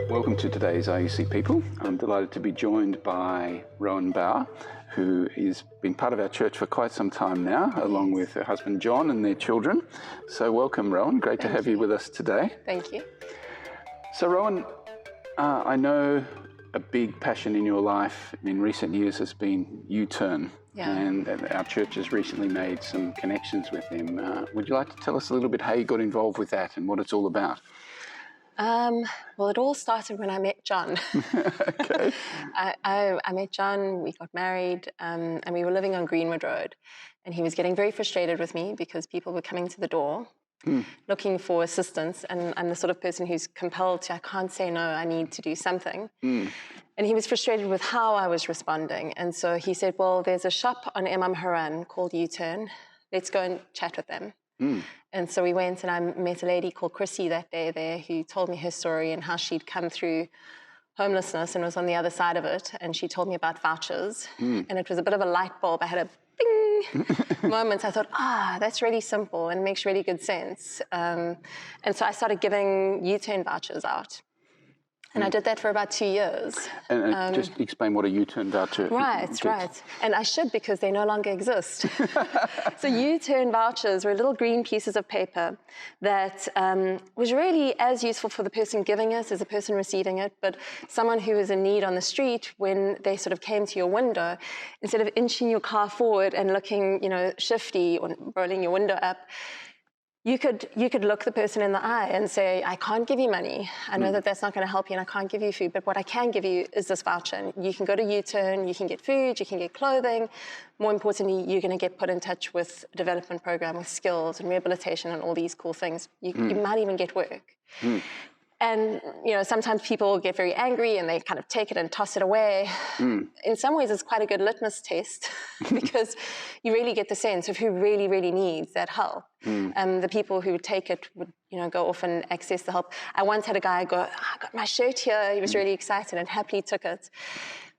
Welcome to today's RUC People. I'm delighted to be joined by Rowan Bauer, who has been part of our church for quite some time now, along with her husband John and their children. So welcome, Rowan. Great to have you with us today. Thank you. So Rowan, I know a big passion in your life in recent years has been U-Turn. Yeah. And our church has recently made some connections with them. Would you like to tell us a little bit how you got involved with that and what it's all about? Well, it all started when I met John. Okay. I met John, we got married, and we were living on Greenwood Road. And he was getting very frustrated with me because people were coming to the door looking for assistance. And I'm the sort of person who's compelled to, I can't say no, I need to do something. And he was frustrated with how I was responding. And so he said, well, there's a shop on Imam Haran called U-Turn. Let's go and chat with them. And so we went, and I met a lady called Chrissy that day there who told me her story and how she'd come through homelessness and was on the other side of it. And she told me about vouchers. And it was a bit of a light bulb. I had a bing moment. I thought, that's really simple and makes really good sense. And so I started giving U-Turn vouchers out. And I did that for about 2 years. And just explain what a U-Turn voucher is. Right. And I should, because they no longer exist. So U-Turn vouchers were little green pieces of paper that was really as useful for the person giving it as the person receiving it. But someone who was in need on the street, when they sort of came to your window, instead of inching your car forward and looking, shifty or rolling your window up, you could look the person in the eye and say, I can't give you money. I know that that's not going to help you and I can't give you food, but what I can give you is this voucher. You can go to U-Turn, you can get food, you can get clothing. More importantly, you're going to get put in touch with a development program with skills and rehabilitation and all these cool things. You might even get work. And, sometimes people get very angry and they kind of take it and toss it away. In some ways, it's quite a good litmus test because you really get the sense of who really, really needs that help. And the people who would take it would, go off and access the help. I once had a guy go, I got my shirt here. He was really excited and happily took it.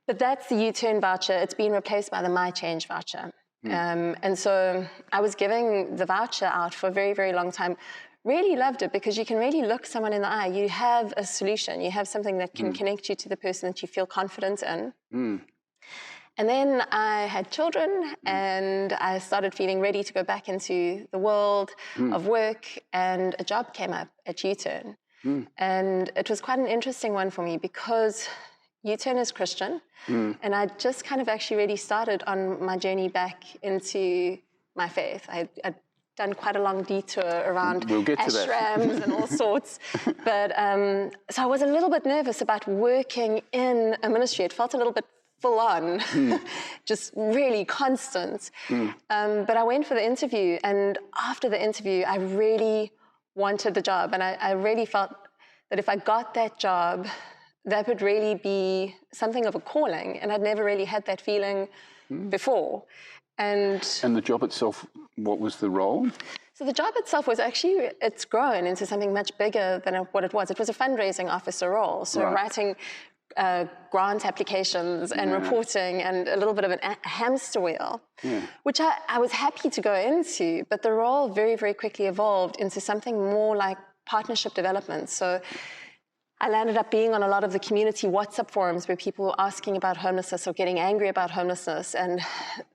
But that's the U-Turn voucher. It's been replaced by the My Change voucher. And so I was giving the voucher out for a very, very long time. Really loved it because you can really look someone in the eye. You have a solution. You have something that can connect you to the person that you feel confident in. And then I had children and I started feeling ready to go back into the world of work, and a job came up at U-Turn. And it was quite an interesting one for me because U-Turn is Christian. And I just kind of actually really started on my journey back into my faith. I'd done quite a long detour around ashrams and all sorts. But so I was a little bit nervous about working in a ministry. It felt a little bit full on, just really constant. But I went for the interview, and after the interview, I really wanted the job. And I really felt that if I got that job, that would really be something of a calling. And I'd never really had that feeling before. And the job itself, what was the role? So the job itself was actually, it's grown into something much bigger than what it was. It was a fundraising officer role. So writing grant applications and reporting and a little bit of a hamster wheel, which I was happy to go into. But the role very, very quickly evolved into something more like partnership development. So I landed up being on a lot of the community WhatsApp forums where people were asking about homelessness or getting angry about homelessness. And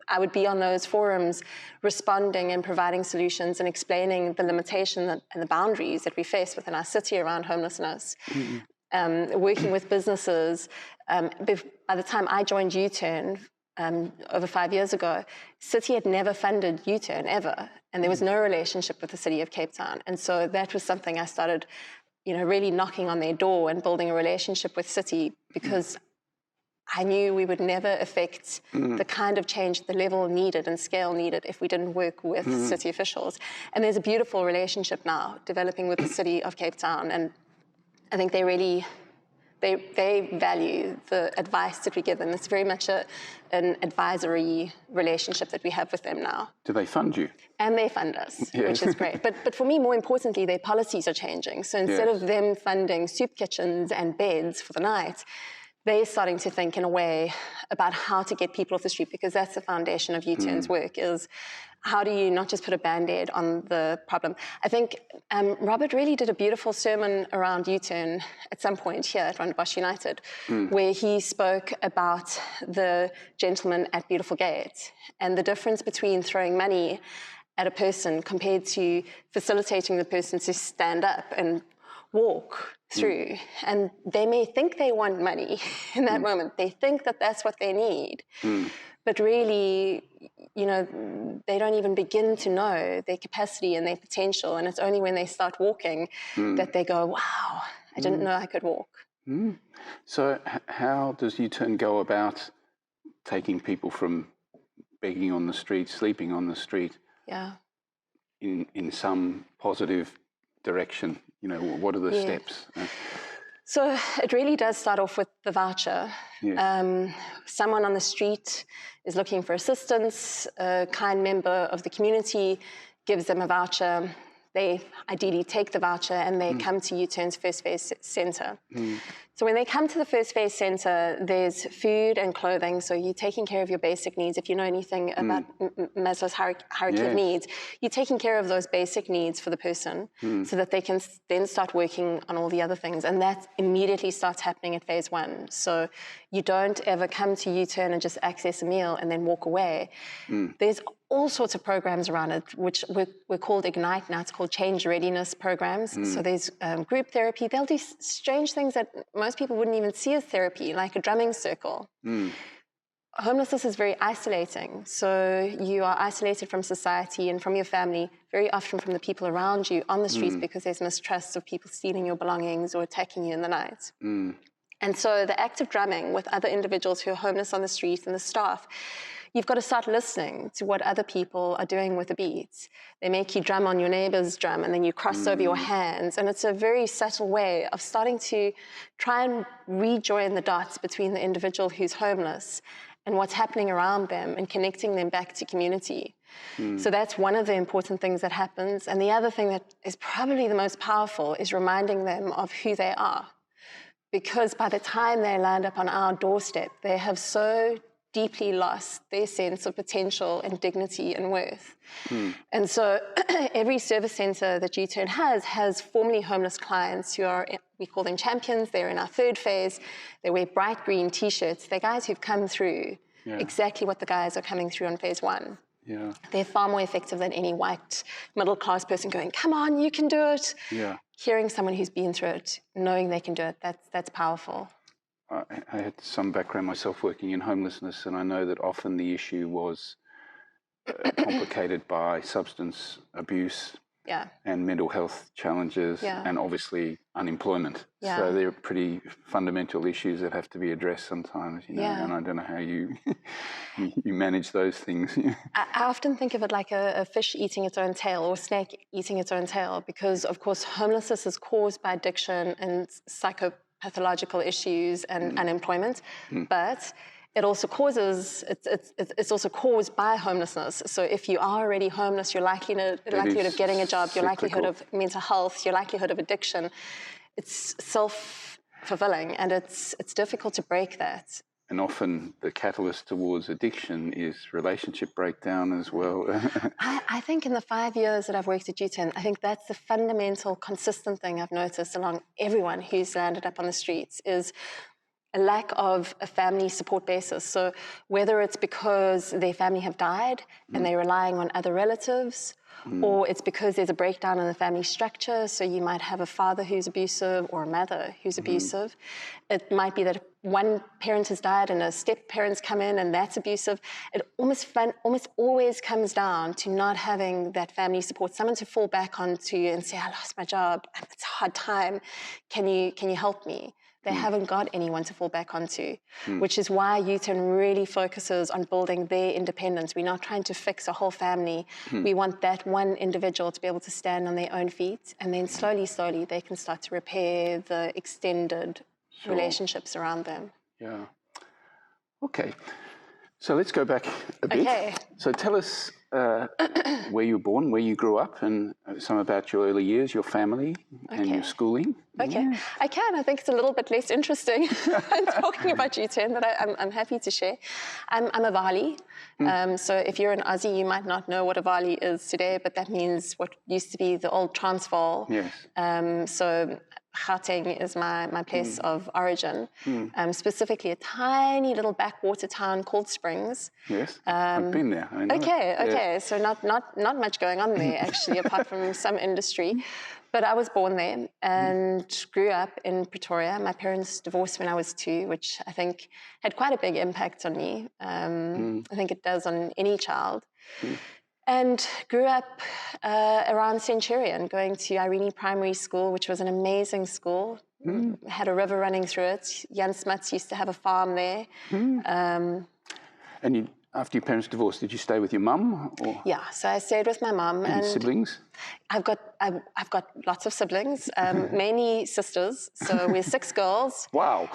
I would be on those forums responding and providing solutions and explaining the limitation and the boundaries that we face within our city around homelessness. Working with businesses. By the time I joined U-Turn over 5 years ago, City had never funded U-Turn ever. And there was no relationship with the city of Cape Town. And so that was something I started really knocking on their door and building a relationship with City, because I knew we would never affect the kind of change, the level needed and scale needed if we didn't work with city officials. And there's a beautiful relationship now developing with the city of Cape Town. And I think they They value the advice that we give them. It's very much an advisory relationship that we have with them now. Do they fund you? And they fund us, Yes. which is great. But for me, more importantly, their policies are changing. So instead Yes. of them funding soup kitchens and beds for the night, they're starting to think in a way about how to get people off the street, because that's the foundation of U-Turn's work, is how do you not just put a Band-Aid on the problem. I think Robert really did a beautiful sermon around U-Turn at some point here at Rowan Bauer United, where he spoke about the gentleman at Beautiful Gate and the difference between throwing money at a person compared to facilitating the person to stand up and walk through. And they may think they want money in that moment. They think that that's what they need. But really, you know, they don't even begin to know their capacity and their potential. And it's only when they start walking that they go, wow, I didn't know I could walk. So how does U-Turn go about taking people from begging on the street, sleeping on the street, in some positive direction? You know, what are the steps? So it really does start off with the voucher. Yes. Someone on the street is looking for assistance. A kind member of the community gives them a voucher. They ideally take the voucher and they come to U-Turn's First Phase Centre. So when they come to the First Phase Centre, there's food and clothing. So you're taking care of your basic needs. If you know anything about Maslow's hierarchy of needs, you're taking care of those basic needs for the person so that they can then start working on all the other things. And that immediately starts happening at Phase 1. So you don't ever come to U-Turn and just access a meal and then walk away. There's all sorts of programs around it, which we're called Ignite now. It's called Change Readiness programs. So there's group therapy. They'll do strange things that most people wouldn't even see as therapy, like a drumming circle. Homelessness is very isolating. So you are isolated from society and from your family, very often from the people around you on the streets, because there's mistrust of people stealing your belongings or attacking you in the night. And so the act of drumming with other individuals who are homeless on the street and the staff, you've got to start listening to what other people are doing with the beats. They make you drum on your neighbor's drum and then you cross over your hands. And it's a very subtle way of starting to try and rejoin the dots between the individual who's homeless and what's happening around them and connecting them back to community. So that's one of the important things that happens. And the other thing that is probably the most powerful is reminding them of who they are. Because by the time they land up on our doorstep, they have so deeply lost their sense of potential and dignity and worth. And so every service centre that U-Turn has formerly homeless clients who are, we call them champions. They're in our third phase. They wear bright green T-shirts. They're guys who've come through exactly what the guys are coming through on Phase 1. They're far more effective than any white middle-class person going, come on, you can do it. Hearing someone who's been through it, knowing they can do it, that's powerful. I had some background myself working in homelessness, and I know that often the issue was complicated by substance abuse and mental health challenges and obviously unemployment. So they're pretty fundamental issues that have to be addressed sometimes, you know, and I don't know how you you manage those things. I often think of it like a fish eating its own tail or a snake eating its own tail, because of course homelessness is caused by addiction and pathological issues and unemployment, but it also causes, it's also caused by homelessness. So if you are already homeless, your likelihood of getting a job, your likelihood of mental health, your likelihood of addiction, it's self-fulfilling, and it's difficult to break that. And often the catalyst towards addiction is relationship breakdown as well. I think in the 5 years that I've worked at U-Turn, I think that's the fundamental, consistent thing I've noticed along everyone who's landed up on the streets is a lack of a family support basis. So whether it's because their family have died and they're relying on other relatives, or it's because there's a breakdown in the family structure. So you might have a father who's abusive or a mother who's abusive. It might be that one parent has died and a step-parents come in and that's abusive. It almost always comes down to not having that family support, someone to fall back onto and say, I lost my job, it's a hard time, can you help me? They haven't got anyone to fall back onto, which is why U-Turn really focuses on building their independence. We're not trying to fix a whole family. We want that one individual to be able to stand on their own feet, and then slowly, slowly, they can start to repair the extended relationships around them. Yeah. Okay. So let's go back a bit. Okay. So tell us where you were born, where you grew up, and some about your early years, your family, and your schooling. Okay, yeah. I can. I think it's a little bit less interesting than talking about U10, but I'm happy to share. I'm a Vali. So if you're an Aussie, you might not know what a Vali is today, but that means what used to be the old Transvaal. Yes. So Gauteng is my place of origin, specifically a tiny little backwater town called Springs. Yes, I've been there. I know Okay. So not much going on there, actually, apart from some industry. But I was born there and grew up in Pretoria. My parents divorced when I was 2, which I think had quite a big impact on me. I think it does on any child. And grew up around Centurion, going to Irene Primary School, which was an amazing school. Had a river running through it. Jan Smuts used to have a farm there. And after your parents divorced, did you stay with your mum? Or? Yeah, so I stayed with my mum. And siblings? I've got lots of siblings, mainly sisters. So we're 6 girls. Wow.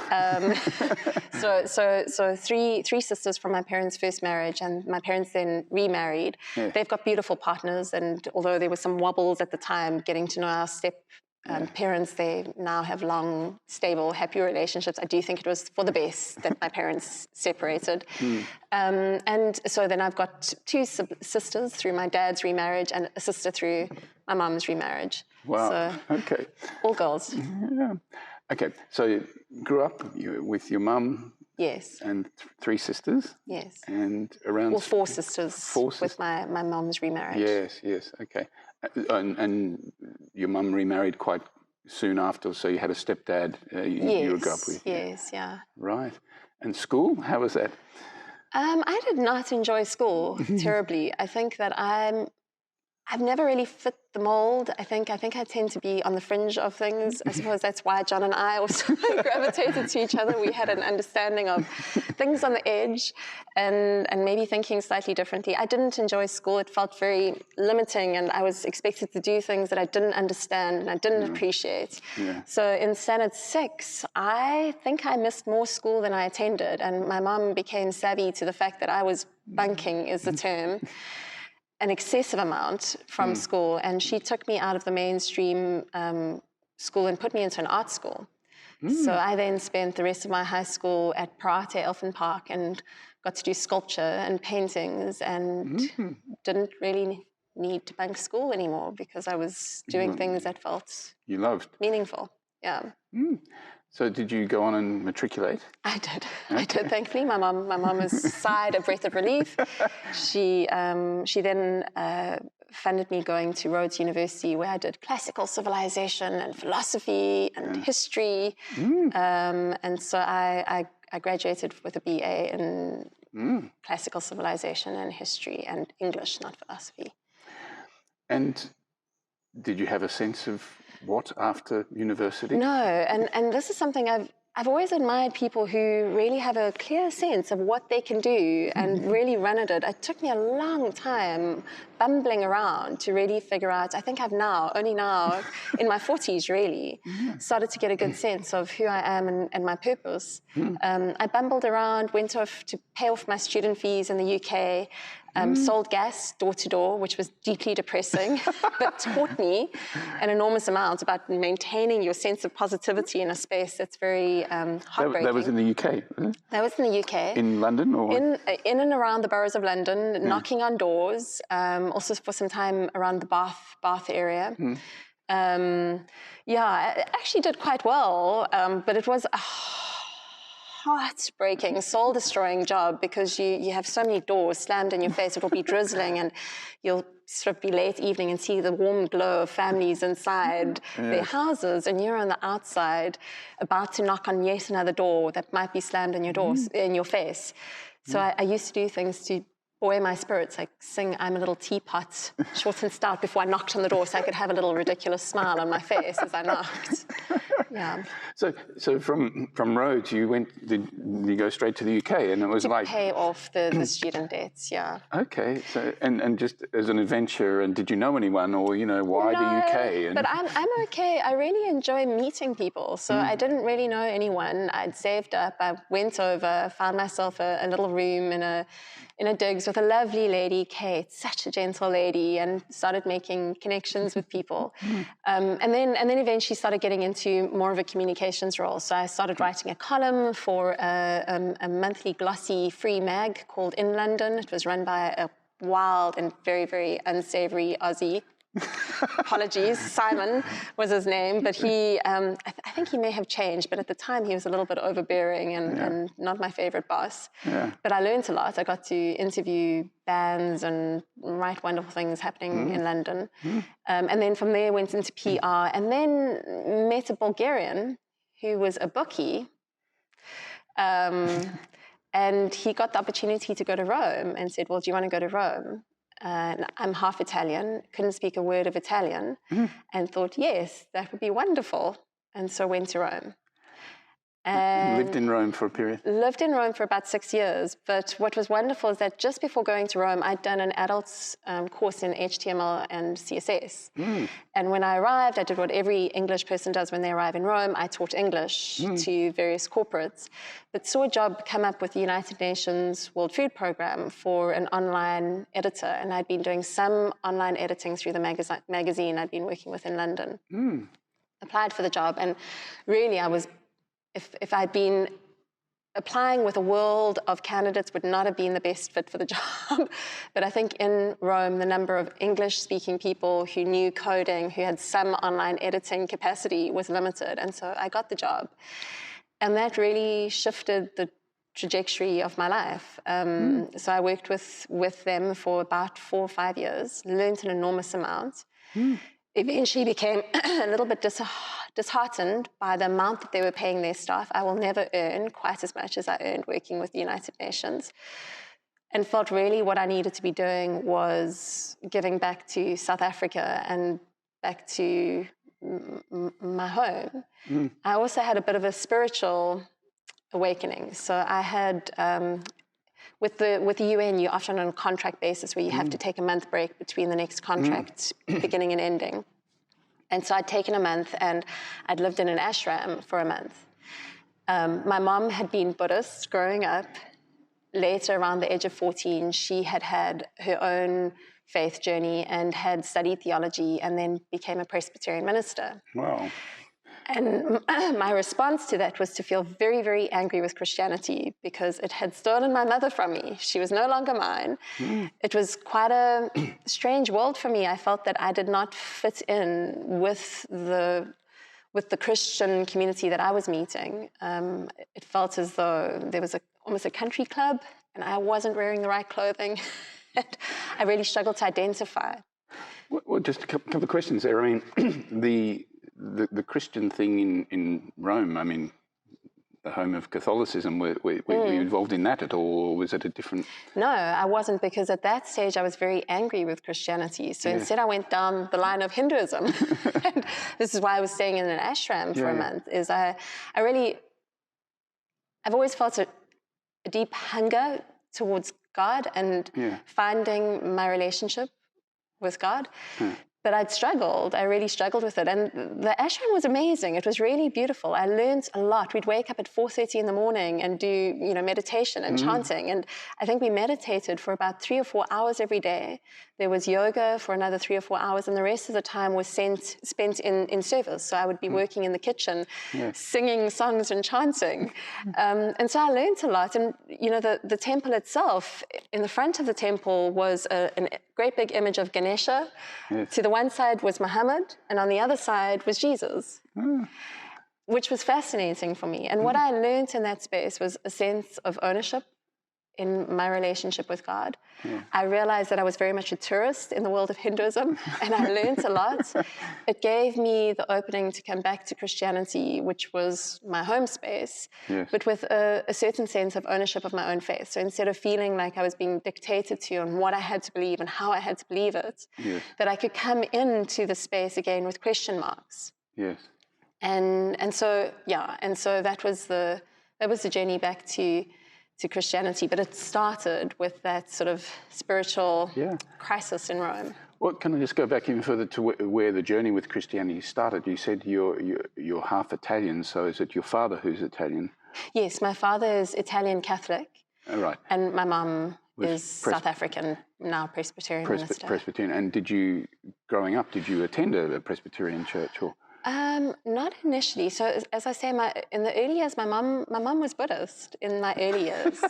So three sisters from my parents' first marriage, and my parents then remarried. Yeah. They've got beautiful partners, and although there were some wobbles at the time getting to know our parents, they now have long, stable, happy relationships. I do think it was for the best that my parents separated. And so then I've got 2 sisters through my dad's remarriage and a sister through my mum's remarriage. Wow. So, okay. All girls. Yeah. Okay. So you grew up with your mum. Yes. And 3 sisters. Yes. And around... Well, 4 sisters with my mum's remarriage. Yes. Okay. And your mum remarried quite soon after, so you had a stepdad you grew up with. Yes, yeah. Right. And school, how was that? I did not enjoy school terribly. I think that I've never really fit the mold. I think I tend to be on the fringe of things. I suppose that's why John and I also gravitated to each other. We had an understanding of things on the edge and maybe thinking slightly differently. I didn't enjoy school. It felt very limiting, and I was expected to do things that I didn't understand and I didn't appreciate. Yeah. So in Standard 6, I think I missed more school than I attended, and my mom became savvy to the fact that I was bunking, is the term, an excessive amount from school, and she took me out of the mainstream school and put me into an art school. So I then spent the rest of my high school at Parate Elfin Park and got to do sculpture and paintings, and didn't really need to bunk school anymore because I was doing things that felt meaningful. Yeah. So did you go on and matriculate? I did. Okay. I did, thankfully. My mum has sighed a breath of relief. She then funded me going to Rhodes University, where I did classical civilization and philosophy and history. And so I graduated with a BA in classical civilization and history and English, not philosophy. And did you have a sense of what after university? No, and this is something I've always admired, people who really have a clear sense of what they can do and really run at it. It took me a long time bumbling around to really figure out. I think I've only now, in my 40s really, started to get a good sense of who I am and my purpose. I bumbled around, went off to pay off my student fees in the UK, sold gas door to door, which was deeply depressing, but taught me an enormous amount about maintaining your sense of positivity in a space that's very heartbreaking. That was in the UK? That was in the UK. In London? Or? In and around the boroughs of London, knocking on doors, also for some time around the Bath area. I actually did quite well, but it was a heartbreaking, soul-destroying job because you have so many doors slammed in your face. It'll be drizzling and you'll sort of be late evening and see the warm glow of families inside their houses, and you're on the outside about to knock on yet another door that might be slammed in your doors in your face. So I used to do things to buoy my spirits, like sing I'm a Little Teapot, short and stout, before I knocked on the door so I could have a little ridiculous smile on my face as I knocked. Yeah. So from Rhodes, did you go straight to the UK, and it was To like pay off the student debts, yeah. okay, so and just as an adventure, and did you know anyone, or why the UK? And But I'm okay. I really enjoy meeting people. So I didn't really know anyone. I'd saved up. I went over, found myself a little room in a digs with a lovely lady, Kate, such a gentle lady, and started making connections with people. And then eventually started getting into more of a communications role. So I started writing a column for a monthly glossy free mag called In London. It was run by a wild and very, very unsavory Aussie. Apologies, Simon was his name, but he, I think he may have changed, but at the time he was a little bit overbearing and not my favorite boss. Yeah. But I learned a lot. I got to interview bands and write wonderful things happening in London. And then from there went into PR and then met a Bulgarian who was a bookie. And he got the opportunity to go to Rome and said, well, do you want to go to Rome? And I'm half Italian, couldn't speak a word of Italian, and thought, yes, that would be wonderful. And so went to Rome. And lived in Rome for a period? Lived in Rome for about 6 years. But what was wonderful is that just before going to Rome, I'd done an adults course in HTML and CSS. And when I arrived, I did what every English person does when they arrive in Rome. I taught English to various corporates, but saw a job come up with the United Nations World Food Programme for an online editor. And I'd been doing some online editing through the magazine I'd been working with in London. Applied for the job, and really I was... If I'd been applying with a world of candidates, would not have been the best fit for the job. But I think in Rome, the number of English-speaking people who knew coding, who had some online editing capacity was limited. And so I got the job. And that really shifted the trajectory of my life. So I worked with them for about 4 or 5 years, learned an enormous amount. Eventually became a little bit disheartened by the amount that they were paying their staff. I will never earn quite as much as I earned working with the United Nations, and felt really what I needed to be doing was giving back to South Africa and back to my home. I also had a bit of a spiritual awakening. So I had... With the UN, you're often on a contract basis where you have to take a month break between the next contract beginning and ending. And so I'd taken a month and I'd lived in an ashram for a month. My mom had been Buddhist growing up. Later, around the age of 14, she had had her own faith journey and had studied theology and then became a Presbyterian minister. Wow. And my response to that was to feel very, very angry with Christianity because it had stolen my mother from me. She was no longer mine. It was quite a strange world for me. I felt that I did not fit in with the Christian community that I was meeting. It felt as though there was almost a country club and I wasn't wearing the right clothing. And I really struggled to identify. Well, just a couple of questions there. I mean, the Christian thing in Rome, I mean, the home of Catholicism, were you involved in that at all, or was it a different... No, I wasn't, because at that stage I was very angry with Christianity. So instead I went down the line of Hinduism. And this is why I was staying in an ashram for a month, is I've always felt a deep hunger towards God and finding my relationship with God. But I really struggled with it. And the ashram was amazing. It was really beautiful. I learned a lot. We'd wake up at 4:30 in the morning and do, meditation and chanting. And I think we meditated for about 3 or 4 hours every day. There was yoga for another 3 or 4 hours, and the rest of the time was spent in service. So I would be working in the kitchen, singing songs and chanting. And so I learned a lot. And, the temple itself, in the front of the temple was a great big image of Ganesha. To the one side was Muhammad, and on the other side was Jesus, which was fascinating for me. And what I learned in that space was a sense of ownership in my relationship with God. I realized that I was very much a tourist in the world of Hinduism, and I learned a lot. It gave me the opening to come back to Christianity, which was my home space, but with a certain sense of ownership of my own faith. So instead of feeling like I was being dictated to on what I had to believe and how I had to believe it, that I could come into the space again with question marks. Yes. And so that was the journey back to Christianity. But it started with that sort of spiritual crisis in Rome. Well, can I just go back even further to where the journey with Christianity started? You said you're half Italian, so is it your father who's Italian? Yes, my father is Italian Catholic. Oh, right. And my mum is South African, now Presbyterian minister. Presbyterian. And growing up, did you attend a Presbyterian church or? Not initially. So as I say, in the early years, my mum was Buddhist in my early years.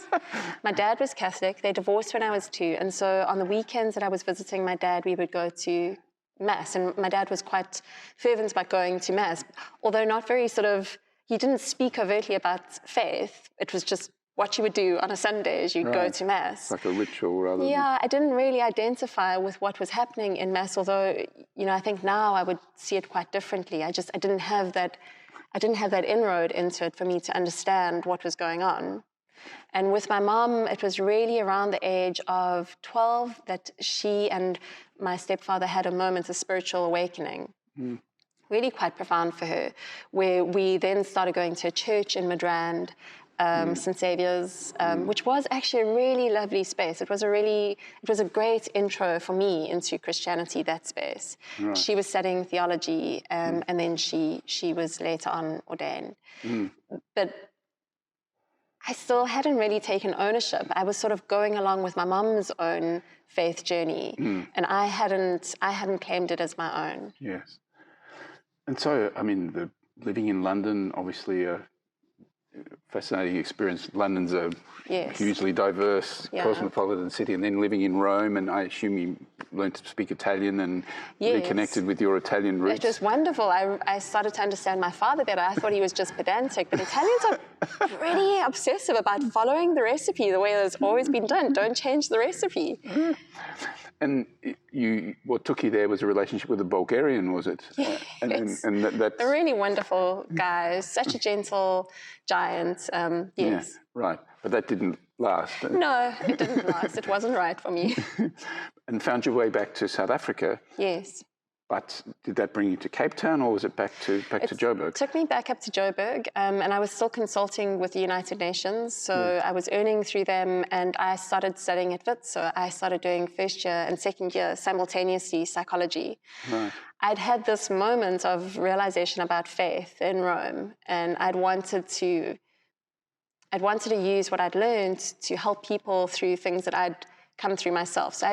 My dad was Catholic. They divorced when I was 2. And so on the weekends that I was visiting my dad, we would go to Mass. And my dad was quite fervent about going to Mass, although not very he didn't speak overtly about faith. It was just what you would do on a Sunday is you'd go to Mass. Like a ritual rather than... Yeah, I didn't really identify with what was happening in Mass, although, I think now I would see it quite differently. I didn't have that inroad into it for me to understand what was going on. And with my mom, it was really around the age of 12 that she and my stepfather had a moment of spiritual awakening. Really quite profound for her, where we then started going to a church in Midrand, St. Saviour's, which was actually a really lovely space. It was a great intro for me into Christianity, that space. Right. She was studying theology, and then she was later on ordained. But I still hadn't really taken ownership. I was sort of going along with my mum's own faith journey, and I hadn't claimed it as my own. Yes. And so, I mean, living in London, obviously a fascinating experience. London's a hugely diverse, cosmopolitan city, and then living in Rome, and I assume you learned to speak Italian and reconnected with your Italian roots. It was wonderful. I started to understand my father better. I thought he was just pedantic, but Italians are really obsessive about following the recipe the way it's always been done. Don't change the recipe. And what took you there was a relationship with a Bulgarian, was it? Yes. And that's... A really wonderful guy, such a gentle giant, yes. Yeah, right, but that didn't last. No, it didn't last. It wasn't right for me. And found your way back to South Africa. Yes. But did that bring you to Cape Town, or was it back to Joburg? It took me back up to Joburg, and I was still consulting with the United Nations, so I was earning through them, and I started studying at Wits, so I started doing first year and second year simultaneously psychology. Right. I'd had this moment of realization about faith in Rome, and I'd wanted to use what I'd learned to help people through things that I'd come through myself. So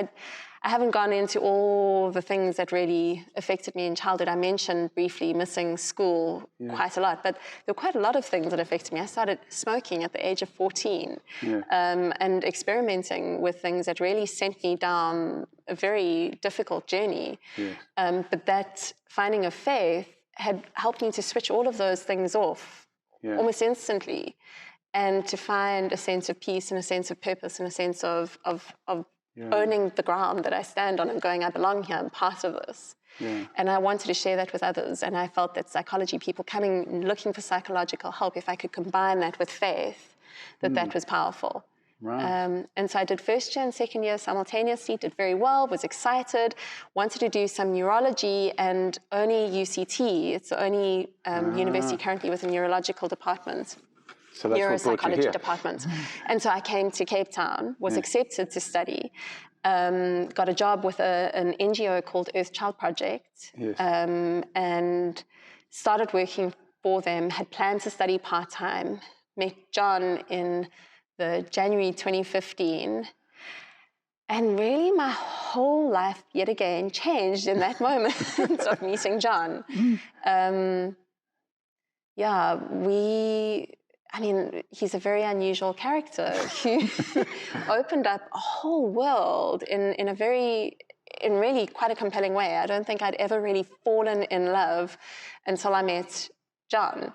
I haven't gone into all the things that really affected me in childhood. I mentioned briefly missing school quite a lot, but there were quite a lot of things that affected me. I started smoking at the age of 14 and experimenting with things that really sent me down a very difficult journey. But that finding of faith had helped me to switch all of those things off almost instantly, and to find a sense of peace and a sense of purpose and a sense of owning the ground that I stand on and going, I belong here, I'm part of this. And I wanted to share that with others. And I felt that psychology, people coming, looking for psychological help, if I could combine that with faith, that was powerful. Right. And so I did first year and second year simultaneously, did very well, was excited, wanted to do some neurology, and only UCT, it's the only university currently with a neurological department. So that's neuropsychology department. And so I came to Cape Town, was accepted to study, got a job with an NGO called Earth Child Project, and started working for them, had planned to study part-time, met John in the January 2015, and really my whole life yet again changed in that moment of meeting John. He's a very unusual character who opened up a whole world in really quite a compelling way. I don't think I'd ever really fallen in love until I met John.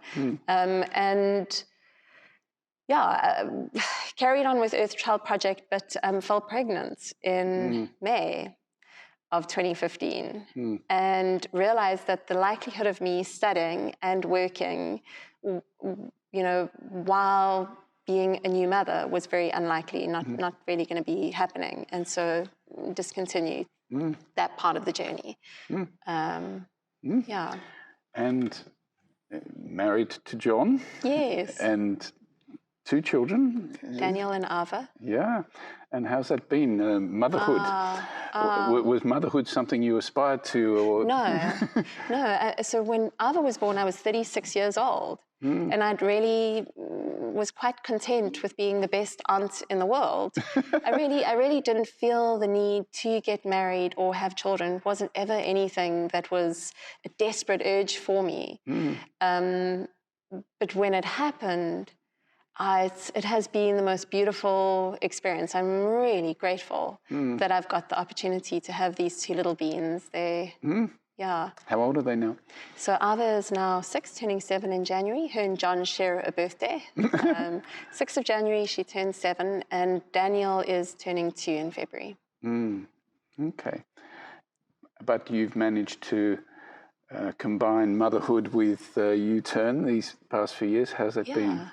Carried on with Earth Child Project, but fell pregnant in May of 2015 and realized that the likelihood of me studying and working while being a new mother was very unlikely, not really going to be happening. And so discontinued that part of the journey. And married to John. Yes. And 2 children. Daniel and Ava. Yeah. And how's that been? Motherhood. Was motherhood something you aspired to? Or? No. So when Ava was born, I was 36 years old. And I'd really was quite content with being the best aunt in the world. I really didn't feel the need to get married or have children. It wasn't ever anything that was a desperate urge for me. But when it happened, it has been the most beautiful experience. I'm really grateful that I've got the opportunity to have these 2 little beings. Yeah. How old are they now? So Ava is now 6, turning 7 in January. Her and John share a birthday. 6th of January, she turns 7, and Daniel is turning 2 in February. Okay. But you've managed to combine motherhood with U-turn these past few years. How's that been?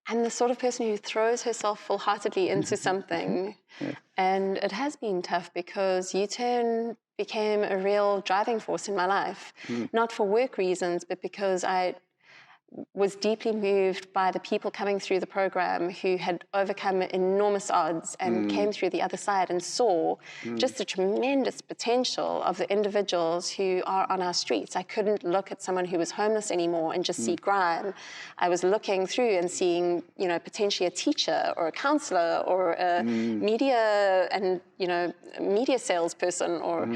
I'm the sort of person who throws herself full-heartedly into something. And it has been tough because U-turn became a real driving force in my life, not for work reasons, but because I was deeply moved by the people coming through the program who had overcome enormous odds and came through the other side and saw just the tremendous potential of the individuals who are on our streets. I couldn't look at someone who was homeless anymore and just see grime. I was looking through and seeing, potentially a teacher or a counselor or a media and, media salesperson or...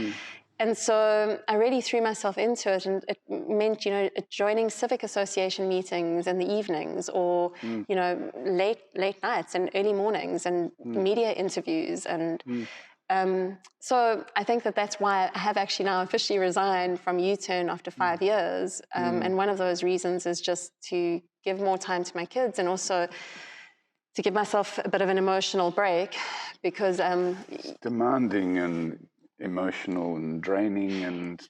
And so I really threw myself into it, and it meant, joining civic association meetings in the evenings or, late nights and early mornings and media interviews. And so I think that's why I have actually now officially resigned from U-turn after 5 years. And one of those reasons is just to give more time to my kids and also to give myself a bit of an emotional break because... it's demanding and... emotional and draining and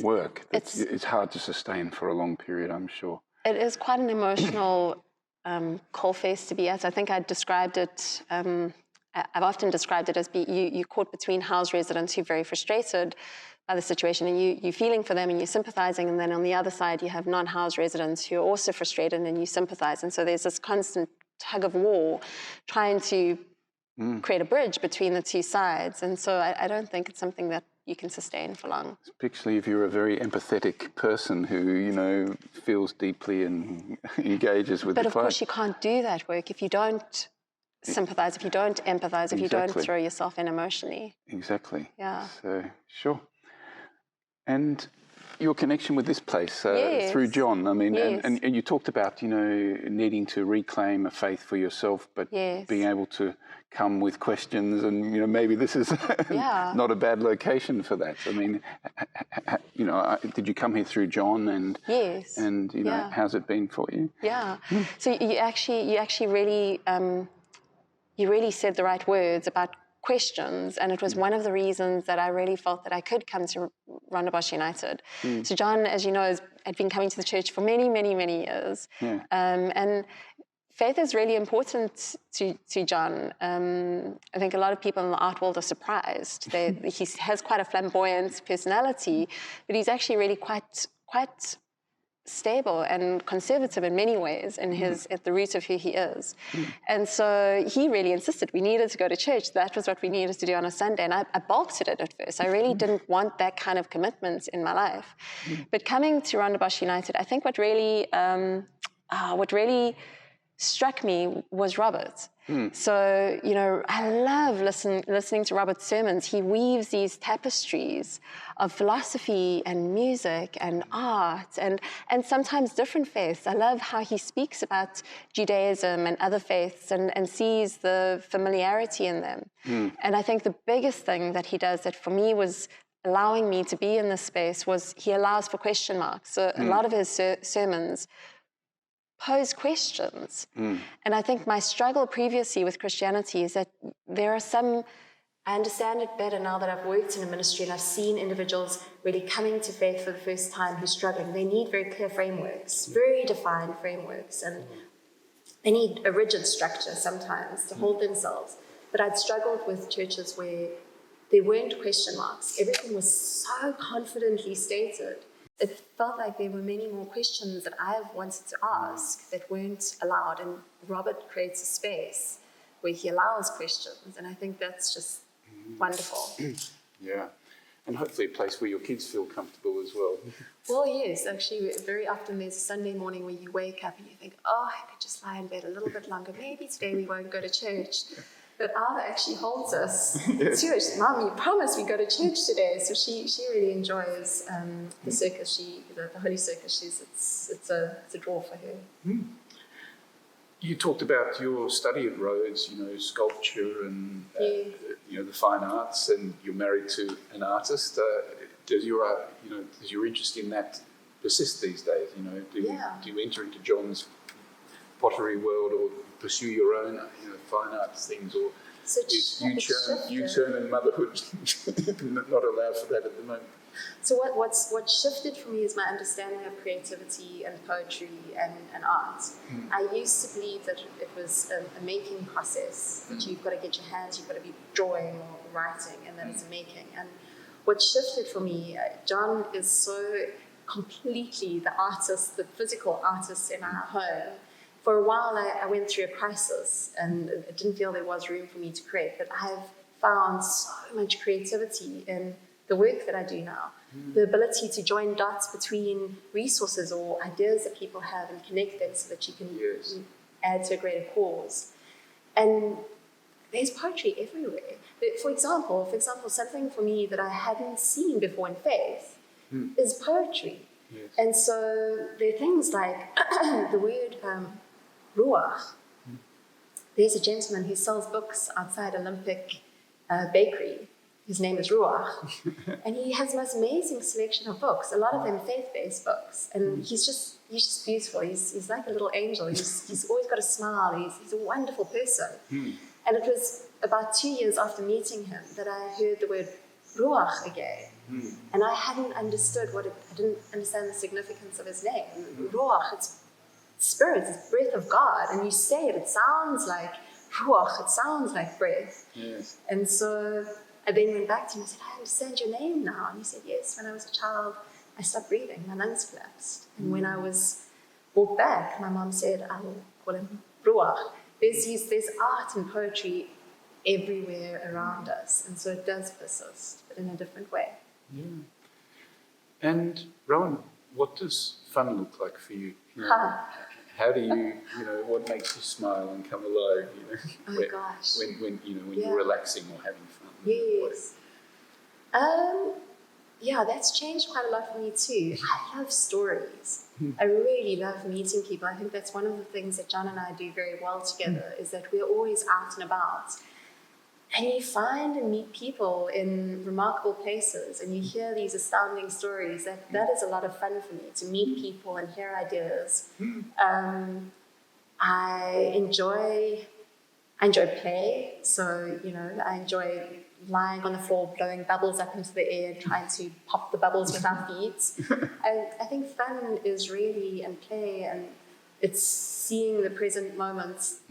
work. It's hard to sustain for a long period, I'm sure. It is quite an emotional coalface to be at. I think I described it, I've often described it as you're caught between house residents who are very frustrated by the situation and you're feeling for them and you're sympathizing, and then on the other side you have non-house residents who are also frustrated and you sympathize. And so there's this constant tug of war trying to create a bridge between the 2 sides. And so I don't think it's something that you can sustain for long. Especially if you're a very empathetic person who, feels deeply and engages with the fight. But of course you can't do that work if you don't sympathize, if you don't empathize, if you don't throw yourself in emotionally. Exactly. Yeah. So, sure. And your connection with this place through John, I mean, and you talked about, needing to reclaim a faith for yourself, but being able to come with questions and, maybe this is not a bad location for that. I mean, did you come here through John and, how's it been for you? Yeah. So you actually really, you really said the right words about questions, and it was one of the reasons that I really felt that I could come to Rondebosch United. So John, as you know, had been coming to the church for many, many, many years. And faith is really important to John. I think a lot of people in the art world are surprised. He has quite a flamboyant personality, but he's actually really quite stable and conservative in many ways at the root of who he is. And so he really insisted we needed to go to church. That was what we needed to do on a Sunday. And I balked at it at first. I really didn't want that kind of commitment in my life. But coming to Rondebosch United, I think what really struck me was Robert. So, I love listening to Robert's sermons. He weaves these tapestries of philosophy and music and art and sometimes different faiths. I love how he speaks about Judaism and other faiths and sees the familiarity in them. And I think the biggest thing that he does that for me was allowing me to be in this space was he allows for question marks. So a lot of his sermons pose questions. And I think my struggle previously with Christianity is that there are some, I understand it better now that I've worked in a ministry and I've seen individuals really coming to faith for the first time who are struggling. They need very clear frameworks, very defined frameworks, and they need a rigid structure sometimes to hold themselves. But I'd struggled with churches where there weren't question marks. Everything was so confidently stated. It felt like there were many more questions that I wanted to ask that weren't allowed. And Robert creates a space where he allows questions. And I think that's just wonderful. Yeah. And hopefully a place where your kids feel comfortable as well. Well, yes, actually, very often there's a Sunday morning where you wake up and you think, oh, I could just lie in bed a little bit longer. Maybe today we won't go to church. But Ava actually holds us to it. She says, Mom, you promised we go to church today. So she really enjoys the circus. The Holy Circus. It's a draw for her. Mm. You talked about your study of Rhodes, sculpture and the fine arts, and you're married to an artist. Does your interest in that persist these days? Do you enter into John's pottery world or pursue your own fine arts things, or is U-turn and motherhood not allowed for that at the moment? So what shifted for me is my understanding of creativity and poetry and art. I used to believe that it was a making process, that you've got to get your hands, you've got to be drawing or writing, and that it's a making. And what shifted for me, John is so completely the artist, the physical artist in our home. For a while, I went through a crisis, and it didn't feel there was room for me to create, but I've found so much creativity in the work that I do now. The ability to join dots between resources or ideas that people have and connect them so that you can add to a greater cause. And there's poetry everywhere. For example, something for me that I hadn't seen before in faith is poetry. Yes. And so there are things like the word ruach. There's a gentleman who sells books outside Olympic Bakery. His name is Ruach, and he has the most amazing selection of books, a lot of them faith-based books, and he's just beautiful. He's like a little angel. He's always got a smile. He's a wonderful person. And it was about 2 years after meeting him that I heard the word Ruach again, and I hadn't understood I didn't understand the significance of his name. Ruach, it's spirit, it's breath of God, and you say it sounds like Ruach, it sounds like breath. Yes. And so I then went back to him and said, I understand your name now. And he said, yes, when I was a child, I stopped breathing. My lungs collapsed. And when I was brought back, my mom said, I will call him Ruach. There's art and poetry everywhere around us. And so it does persist, but in a different way. Yeah. And Rowan, what does fun look like for you? How do you, what makes you smile and come alive? Gosh. When you're relaxing or having fun. Yes. That's changed quite a lot for me too. I love stories. I really love meeting people. I think that's one of the things that John and I do very well together, is that we're always out and about. And you find and meet people in remarkable places, and you hear these astounding stories. That is a lot of fun for me, to meet people and hear ideas. I enjoy play, so I enjoy lying on the floor, blowing bubbles up into the air, trying to pop the bubbles with our feet. I think fun is really in play, and it's seeing the present moments.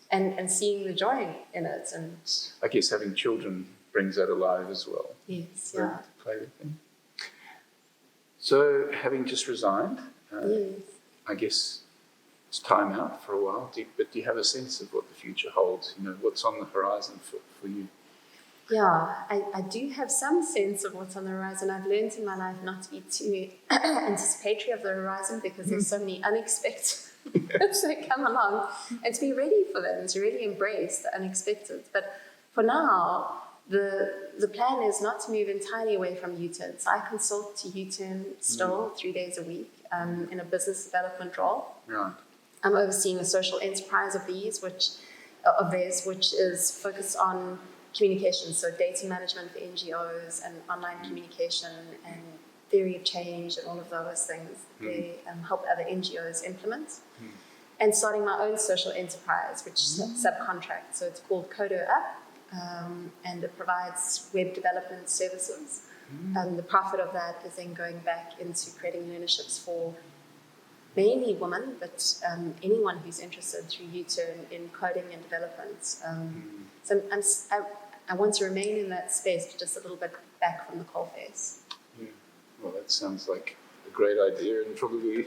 And seeing the joy in it. And I guess having children brings that alive as well. Yes, To play with them. So, having just resigned, I guess it's time out for a while, but do you have a sense of what the future holds? What's on the horizon for you? Yeah, I do have some sense of what's on the horizon. I've learned in my life not to be too anticipatory of the horizon, because there's so many unexpected that come along, and to be ready for them, to really embrace the unexpected. But for now, the plan is not to move entirely away from U-turn. So I consult to U-turn still 3 days a week in a business development role. Right. I'm overseeing a social enterprise of theirs, which is focused on communication, so data management for NGOs and online communication and theory of change and all of those things they help other NGOs implement. And starting my own social enterprise, which subcontracts. So it's called Coder Up, and it provides web development services. The profit of that is then going back into creating learnerships for mainly women, but anyone who's interested through U-turn in coding and development. So I want to remain in that space, but just a little bit back from the coalface. Yeah. Well, that sounds like a great idea and probably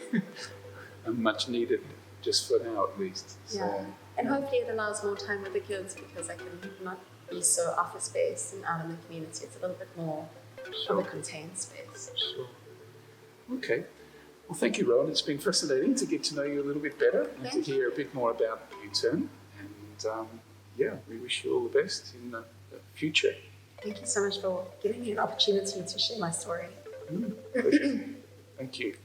a much needed, just for now at least. So, Yeah. And hopefully it allows more time with the kids because I can not be so office-based and out in the community. It's a little bit more of a contained space. Sure. Okay. Well, thank you, Rowan. It's been fascinating to get to know you a little bit better and to hear a bit more about U-Turn. And yeah, we wish you all the best in the future. Thank you so much for giving me an opportunity to share my story. Pleasure. Thank you.